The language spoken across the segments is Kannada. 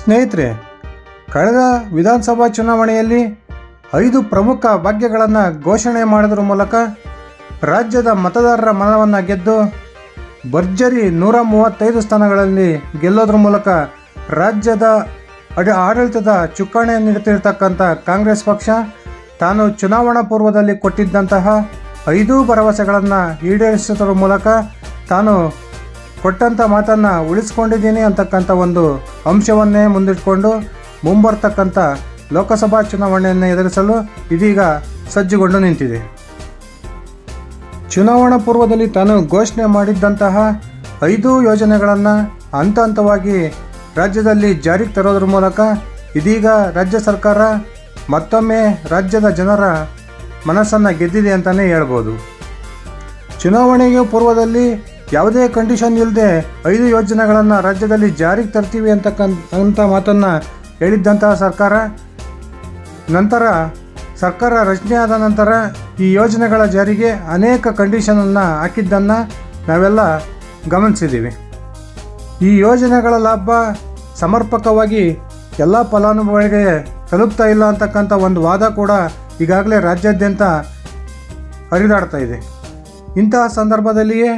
ಸ್ನೇಹಿತರೆ, ಕಳೆದ ವಿಧಾನಸಭಾ ಚುನಾವಣೆಯಲ್ಲಿ 5 ಪ್ರಮುಖ ಭಾಗ್ಯಗಳನ್ನು ಘೋಷಣೆ ಮಾಡೋದ್ರ ಮೂಲಕ ರಾಜ್ಯದ ಮತದಾರರ ಮನವನ್ನು ಗೆದ್ದು ಭರ್ಜರಿ 135 ಸ್ಥಾನಗಳಲ್ಲಿ ಗೆಲ್ಲೋದ್ರ ಮೂಲಕ ರಾಜ್ಯದ ಆಡಳಿತದ ಚುಕ್ಕಾಣಿ ನೀಡುತ್ತಿರತಕ್ಕಂಥ ಕಾಂಗ್ರೆಸ್ ಪಕ್ಷ ತಾನು ಚುನಾವಣಾ ಪೂರ್ವದಲ್ಲಿ ಕೊಟ್ಟಿದ್ದಂತಹ 5 ಭರವಸೆಗಳನ್ನು ಈಡೇರಿಸೋದ್ರ ಮೂಲಕ ತಾನು ಕೊಟ್ಟಂಥ ಮಾತನ್ನು ಉಳಿಸ್ಕೊಂಡಿದ್ದೀನಿ ಅಂತಕ್ಕಂಥ ಒಂದು ಅಂಶವನ್ನೇ ಮುಂದಿಟ್ಕೊಂಡು ಮುಂಬರ್ತಕ್ಕಂಥ ಲೋಕಸಭಾ ಚುನಾವಣೆಯನ್ನು ಎದುರಿಸಲು ಇದೀಗ ಸಜ್ಜುಗೊಂಡು ನಿಂತಿದೆ. ಚುನಾವಣಾ ಪೂರ್ವದಲ್ಲಿ ತಾನು ಘೋಷಣೆ ಮಾಡಿದ್ದಂತಹ 5 ಯೋಜನೆಗಳನ್ನು ಹಂತ ಹಂತವಾಗಿ ರಾಜ್ಯದಲ್ಲಿ ಜಾರಿಗೆ ತರೋದ್ರ ಮೂಲಕ ಇದೀಗ ರಾಜ್ಯ ಸರ್ಕಾರ ಮತ್ತೊಮ್ಮೆ ರಾಜ್ಯದ ಜನರ ಮನಸ್ಸನ್ನು ಗೆದ್ದಿದೆ ಅಂತಲೇ ಹೇಳ್ಬೋದು. ಚುನಾವಣೆಗೆ ಪೂರ್ವದಲ್ಲಿ ಯಾವುದೇ ಕಂಡೀಷನ್ ಇಲ್ಲದೆ 5 ಯೋಜನೆಗಳನ್ನು ರಾಜ್ಯದಲ್ಲಿ ಜಾರಿಗೆ ತರ್ತೀವಿ ಅಂತಕ್ಕಂಥ ಮಾತನ್ನು ಹೇಳಿದ್ದಂತಹ ಸರ್ಕಾರ ನಂತರ ಸರ್ಕಾರ ರಚನೆ ಆದ ನಂತರ ಈ ಯೋಜನೆಗಳ ಜಾರಿಗೆ ಅನೇಕ ಕಂಡೀಷನನ್ನು ಹಾಕಿದ್ದನ್ನು ನಾವೆಲ್ಲ ಗಮನಿಸಿದ್ದೀವಿ. ಈ ಯೋಜನೆಗಳ ಲಾಭ ಸಮರ್ಪಕವಾಗಿ ಎಲ್ಲ ಫಲಾನುಭವಿಗಳಿಗೆ ತಲುಪ್ತಾ ಇಲ್ಲ ಅಂತಕ್ಕಂಥ ಒಂದು ವಾದ ಕೂಡ ಈಗಾಗಲೇ ರಾಜ್ಯಾದ್ಯಂತ ಹರಿದಾಡ್ತಾ ಇದೆ. ಇಂತಹ ಸಂದರ್ಭದಲ್ಲಿಯೇ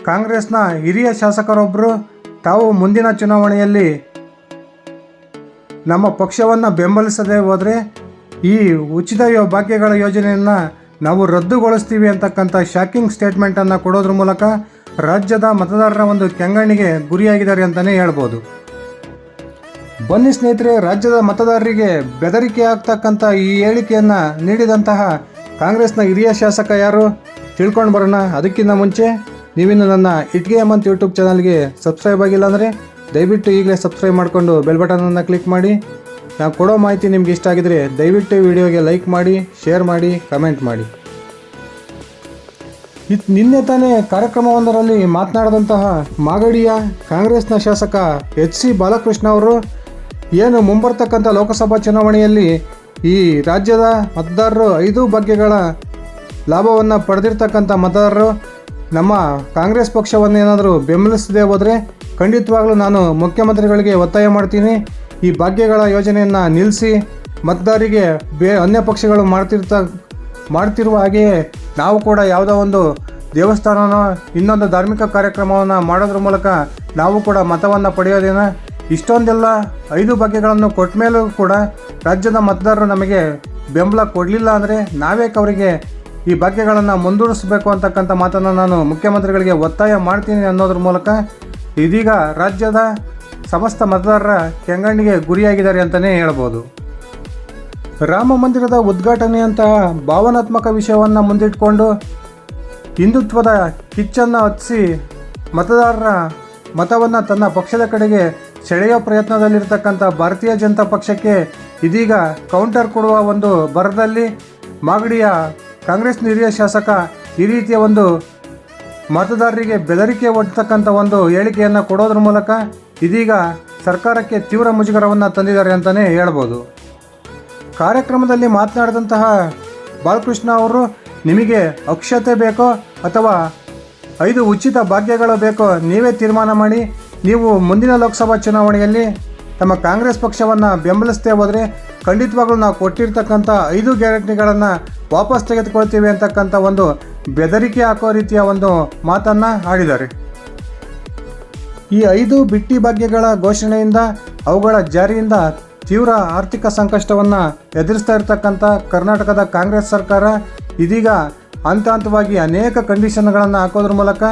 ಕಾಂಗ್ರೆಸ್ನ ಹಿರಿಯ ಶಾಸಕರೊಬ್ಬರು ತಾವು ಮುಂದಿನ ಚುನಾವಣೆಯಲ್ಲಿ ನಮ್ಮ ಪಕ್ಷವನ್ನು ಬೆಂಬಲಿಸದೆ ಹೋದರೆ ಈ ಉಚಿತ ಭಾಗ್ಯಗಳ ಯೋಜನೆಯನ್ನು ನಾವು ರದ್ದುಗೊಳಿಸ್ತೀವಿ ಅಂತಕ್ಕಂಥ ಶಾಕಿಂಗ್ ಸ್ಟೇಟ್ಮೆಂಟನ್ನು ಕೊಡೋದ್ರ ಮೂಲಕ ರಾಜ್ಯದ ಮತದಾರರ ಒಂದು ಕೆಂಗಣ್ಣಿಗೆ ಗುರಿಯಾಗಿದ್ದಾರೆ ಅಂತಲೇ ಹೇಳ್ಬೋದು. ಬನ್ನಿ ಸ್ನೇಹಿತರೆ, ರಾಜ್ಯದ ಮತದಾರರಿಗೆ ಬೆದರಿಕೆ ಆಗ್ತಕ್ಕಂಥ ಈ ಹೇಳಿಕೆಯನ್ನು ನೀಡಿದಂತಹ ಕಾಂಗ್ರೆಸ್ನ ಹಿರಿಯ ಶಾಸಕ ಯಾರು ತಿಳ್ಕೊಂಡು ಬರೋಣ. ಅದಕ್ಕಿಂತ ಮುಂಚೆ ನೀವಿನ್ನು ನನ್ನ ಇಟ್ಗೆ ಹೇಮಂತ್ ಯೂಟ್ಯೂಬ್ ಚಾನಲ್ಗೆ ಸಬ್ಸ್ಕ್ರೈಬ್ ಆಗಿಲ್ಲ ಅಂದರೆ ದಯವಿಟ್ಟು ಈಗಲೇ ಸಬ್ಸ್ಕ್ರೈಬ್ ಮಾಡಿಕೊಂಡು ಬೆಲ್ ಬಟನನ್ನು ಕ್ಲಿಕ್ ಮಾಡಿ. ನಾವು ಕೊಡೋ ಮಾಹಿತಿ ನಿಮ್ಗೆ ಇಷ್ಟ ಆಗಿದರೆ ದಯವಿಟ್ಟು ವಿಡಿಯೋಗೆ ಲೈಕ್ ಮಾಡಿ, ಶೇರ್ ಮಾಡಿ, ಕಮೆಂಟ್ ಮಾಡಿ. ನಿನ್ನೆ ತಾನೇ ಕಾರ್ಯಕ್ರಮವೊಂದರಲ್ಲಿ ಮಾತನಾಡಿದಂತಹ ಮಾಗಡಿಯ ಕಾಂಗ್ರೆಸ್ನ ಶಾಸಕ ಎಚ್ ಸಿ ಬಾಲಕೃಷ್ಣ ಅವರು ಏನು ಮುಂಬರ್ತಕ್ಕಂಥ ಲೋಕಸಭಾ ಚುನಾವಣೆಯಲ್ಲಿ ಈ ರಾಜ್ಯದ ಮತದಾರರು 5 ಭಾಗ್ಯಗಳ ಲಾಭವನ್ನು ಪಡೆದಿರ್ತಕ್ಕಂಥ ಮತದಾರರು ನಮ್ಮ ಕಾಂಗ್ರೆಸ್ ಪಕ್ಷವನ್ನೇನಾದರೂ ಬೆಂಬಲಿಸದೆ ಹೋದರೆ ಖಂಡಿತವಾಗ್ಲೂ ನಾನು ಮುಖ್ಯಮಂತ್ರಿಗಳಿಗೆ ಒತ್ತಾಯ ಮಾಡ್ತೀನಿ, ಈ ಭಾಗ್ಯಗಳ ಯೋಜನೆಯನ್ನು ನಿಲ್ಲಿಸಿ ಮತದಾರರಿಗೆ ಅನ್ಯ ಪಕ್ಷಗಳು ಮಾಡ್ತಿರುವ ಹಾಗೆಯೇ ನಾವು ಕೂಡ ಯಾವುದೋ ಒಂದು ದೇವಸ್ಥಾನನೋ ಇನ್ನೊಂದು ಧಾರ್ಮಿಕ ಕಾರ್ಯಕ್ರಮವನ್ನು ಮಾಡೋದ್ರ ಮೂಲಕ ನಾವು ಕೂಡ ಮತವನ್ನು ಪಡೆಯೋದೇನ. ಇಷ್ಟೊಂದೆಲ್ಲ 5 ಭಾಗ್ಯಗಳನ್ನು ಕೊಟ್ಟ ಮೇಲೂ ಕೂಡ ರಾಜ್ಯದ ಮತದಾರರು ನಮಗೆ ಬೆಂಬಲ ಕೊಡಲಿಲ್ಲ ಅಂದರೆ ನಾವೇಕೆ ಅವರಿಗೆ ಈ ಭಾಗ್ಯಗಳನ್ನು ಮುಂದೂಡಿಸಬೇಕು ಅಂತಕ್ಕಂಥ ಮಾತನ್ನು ನಾನು ಮುಖ್ಯಮಂತ್ರಿಗಳಿಗೆ ಒತ್ತಾಯ ಮಾಡ್ತೀನಿ ಅನ್ನೋದ್ರ ಮೂಲಕ ಇದೀಗ ರಾಜ್ಯದ ಸಮಸ್ತ ಮತದಾರರ ಕೆಂಗಣ್ಣಿಗೆ ಗುರಿಯಾಗಿದ್ದಾರೆ ಅಂತಲೇ ಹೇಳ್ಬೋದು. ರಾಮ ಮಂದಿರದ ಉದ್ಘಾಟನೆಯಂತಹ ಭಾವನಾತ್ಮಕ ವಿಷಯವನ್ನು ಮುಂದಿಟ್ಕೊಂಡು ಹಿಂದುತ್ವದ ಕಿಚ್ಚನ್ನು ಹತ್ತಿಸಿ ಮತದಾರರ ಮತವನ್ನು ತನ್ನ ಪಕ್ಷದ ಕಡೆಗೆ ಸೆಳೆಯೋ ಪ್ರಯತ್ನದಲ್ಲಿರ್ತಕ್ಕಂಥ ಭಾರತೀಯ ಜನತಾ ಪಕ್ಷಕ್ಕೆ ಇದೀಗ ಕೌಂಟರ್ ಕೊಡುವ ಒಂದು ಭರದಲ್ಲಿ ಮಾಗಡಿಯ ಕಾಂಗ್ರೆಸ್ ಹಿರಿಯ ಶಾಸಕ ಈ ರೀತಿಯ ಒಂದು ಮತದಾರರಿಗೆ ಬೆದರಿಕೆ ಒಡ್ತಕ್ಕಂಥ ಒಂದು ಹೇಳಿಕೆಯನ್ನು ಕೊಡೋದ್ರ ಮೂಲಕ ಇದೀಗ ಸರ್ಕಾರಕ್ಕೆ ತೀವ್ರ ಮುಜುಗರವನ್ನು ತಂದಿದ್ದಾರೆ ಅಂತಲೇ ಹೇಳ್ಬೋದು. ಕಾರ್ಯಕ್ರಮದಲ್ಲಿ ಮಾತನಾಡಿದಂತಹ ಬಾಲಕೃಷ್ಣ ಅವರು, ನಿಮಗೆ ಅಕ್ಷತೆ ಬೇಕೋ ಅಥವಾ 5 ಉಚಿತ ಭಾಗ್ಯಗಳು ಬೇಕೋ ನೀವೇ ತೀರ್ಮಾನ ಮಾಡಿ, ನೀವು ಮುಂದಿನ ಲೋಕಸಭಾ ಚುನಾವಣೆಯಲ್ಲಿ ತಮ್ಮ ಕಾಂಗ್ರೆಸ್ ಪಕ್ಷವನ್ನು ಬೆಂಬಲಿಸದೆ ಹೋದರೆ ಖಂಡಿತವಾಗ್ಲೂ ನಾವು ಕೊಟ್ಟಿರ್ತಕ್ಕಂಥ 5 ಗ್ಯಾರಂಟಿಗಳನ್ನು ವಾಪಸ್ ತೆಗೆದುಕೊಳ್ತೀವಿ ಅಂತಕ್ಕಂಥ ಒಂದು ಬೆದರಿಕೆ ಹಾಕೋ ರೀತಿಯ ಒಂದು ಮಾತನ್ನು ಆಡಿದ್ದಾರೆ. ಈ 5 ಬಿಟ್ಟಿ ಭಾಗ್ಯಗಳ ಘೋಷಣೆಯಿಂದ ಅವುಗಳ ಜಾರಿಯಿಂದ ತೀವ್ರ ಆರ್ಥಿಕ ಸಂಕಷ್ಟವನ್ನು ಎದುರಿಸ್ತಾ ಇರತಕ್ಕಂಥ ಕರ್ನಾಟಕದ ಕಾಂಗ್ರೆಸ್ ಸರ್ಕಾರ ಇದೀಗ ಹಂತ ಹಂತವಾಗಿ ಅನೇಕ ಕಂಡೀಷನ್ಗಳನ್ನು ಹಾಕೋದ್ರ ಮೂಲಕ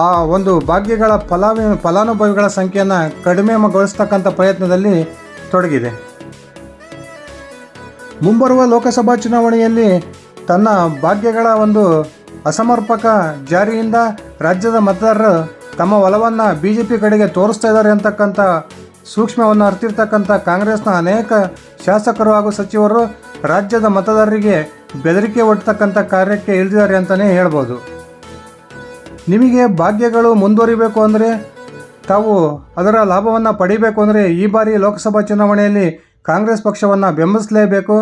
ಆ ಒಂದು ಭಾಗ್ಯಗಳ ಫಲಾನುಭವಿಗಳ ಸಂಖ್ಯೆಯನ್ನು ಕಡಿಮೆಗೊಳಿಸ್ತಕ್ಕಂಥ ಪ್ರಯತ್ನದಲ್ಲಿ ತೊಡಗಿದೆ. ಮುಂಬರುವ ಲೋಕಸಭಾ ಚುನಾವಣೆಯಲ್ಲಿ ತನ್ನ ಭಾಗ್ಯಗಳ ಒಂದು ಅಸಮರ್ಪಕ ಜಾರಿಯಿಂದ ರಾಜ್ಯದ ಮತದಾರರು ತಮ್ಮ ಒಲವನ್ನು BJP ಕಡೆಗೆ ತೋರಿಸ್ತಾ ಇದ್ದಾರೆ ಅಂತಕ್ಕಂಥ ಸೂಕ್ಷ್ಮವನ್ನು ಅರ್ತಿರ್ತಕ್ಕಂಥ ಕಾಂಗ್ರೆಸ್ನ ಅನೇಕ ಶಾಸಕರು ಹಾಗೂ ಸಚಿವರು ರಾಜ್ಯದ ಮತದಾರರಿಗೆ ಬೆದರಿಕೆ ಒಡ್ತಕ್ಕಂಥ ಕಾರ್ಯಕ್ಕೆ ಇಳಿದಿದ್ದಾರೆ ಅಂತಲೇ ಹೇಳ್ಬೋದು. ನಿಮಗೆ ಭಾಗ್ಯಗಳು ಮುಂದುವರಿಬೇಕು ಅಂದರೆ, ತಾವು ಅದರ ಲಾಭವನ್ನು ಪಡಿಬೇಕು ಅಂದರೆ ಈ ಬಾರಿ ಲೋಕಸಭಾ ಚುನಾವಣೆಯಲ್ಲಿ ಕಾಂಗ್ರೆಸ್ ಪಕ್ಷವನ್ನು ಬೆಂಬಲಿಸಲೇಬೇಕು.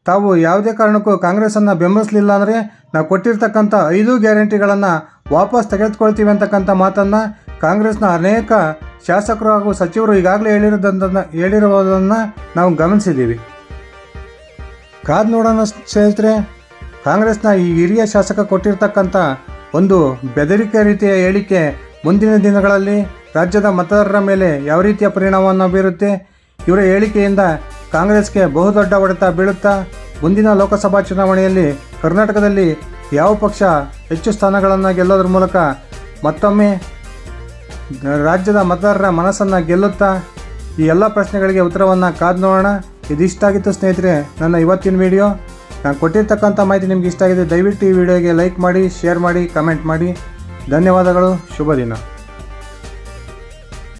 ತಾವು ಯಾವುದೇ ಕಾರಣಕ್ಕೂ ಕಾಂಗ್ರೆಸ್ಸನ್ನು ಬೆಂಬಲಿಸಲಿಲ್ಲ ಅಂದರೆ ನಾವು ಕೊಟ್ಟಿರ್ತಕ್ಕಂಥ 5 ಗ್ಯಾರಂಟಿಗಳನ್ನು ವಾಪಸ್ ತೆಗೆದುಕೊಳ್ತೀವಿ ಅಂತಕ್ಕಂಥ ಮಾತನ್ನು ಕಾಂಗ್ರೆಸ್ನ ಅನೇಕ ಶಾಸಕರು ಹಾಗೂ ಸಚಿವರು ಈಗಾಗಲೇ ಹೇಳಿರುವುದನ್ನು ನಾವು ಗಮನಿಸಿದ್ದೀವಿ. ಕಾದು ನೋಡೋಣ ಸ್ನೇಹಿತರೆ, ಕಾಂಗ್ರೆಸ್ನ ಈ ಹಿರಿಯ ಶಾಸಕ ಕೊಟ್ಟಿರ್ತಕ್ಕಂಥ ಒಂದು ಬೆದರಿಕೆ ರೀತಿಯ ಹೇಳಿಕೆ ಮುಂದಿನ ದಿನಗಳಲ್ಲಿ ರಾಜ್ಯದ ಮತದಾರರ ಮೇಲೆ ಯಾವ ರೀತಿಯ ಪರಿಣಾಮವನ್ನು ಬೀರುತ್ತೆ, ಇವರ ಹೇಳಿಕೆಯಿಂದ ಕಾಂಗ್ರೆಸ್ಗೆ ಬಹುದೊಡ್ಡ ಹೊಡೆತ ಬೀಳುತ್ತಾ, ಮುಂದಿನ ಲೋಕಸಭಾ ಚುನಾವಣೆಯಲ್ಲಿ ಕರ್ನಾಟಕದಲ್ಲಿ ಯಾವ ಪಕ್ಷ ಹೆಚ್ಚು ಸ್ಥಾನಗಳನ್ನು ಗೆಲ್ಲೋದ್ರ ಮೂಲಕ ಮತ್ತೊಮ್ಮೆ ರಾಜ್ಯದ ಮತದಾರರ ಮನಸ್ಸನ್ನು ಗೆಲ್ಲುತ್ತಾ, ಈ ಎಲ್ಲ ಪ್ರಶ್ನೆಗಳಿಗೆ ಉತ್ತರವನ್ನು ಕಾದು ನೋಡೋಣ. ಇದಿಷ್ಟ ಆಗಿತ್ತು ಸ್ನೇಹಿತರೆ ನನ್ನ ಇವತ್ತಿನ ವಿಡಿಯೋ. ನಾನು ಕೊಟ್ಟಿರ್ತಕ್ಕಂಥ ಮಾಹಿತಿ ನಿಮ್ಗೆ ಇಷ್ಟ ಆಗಿದೆ, ದಯವಿಟ್ಟು ಈ ವಿಡಿಯೋಗೆ ಲೈಕ್ ಮಾಡಿ, ಶೇರ್ ಮಾಡಿ, ಕಮೆಂಟ್ ಮಾಡಿ. ಧನ್ಯವಾದಗಳು. ಶುಭ ದಿನ.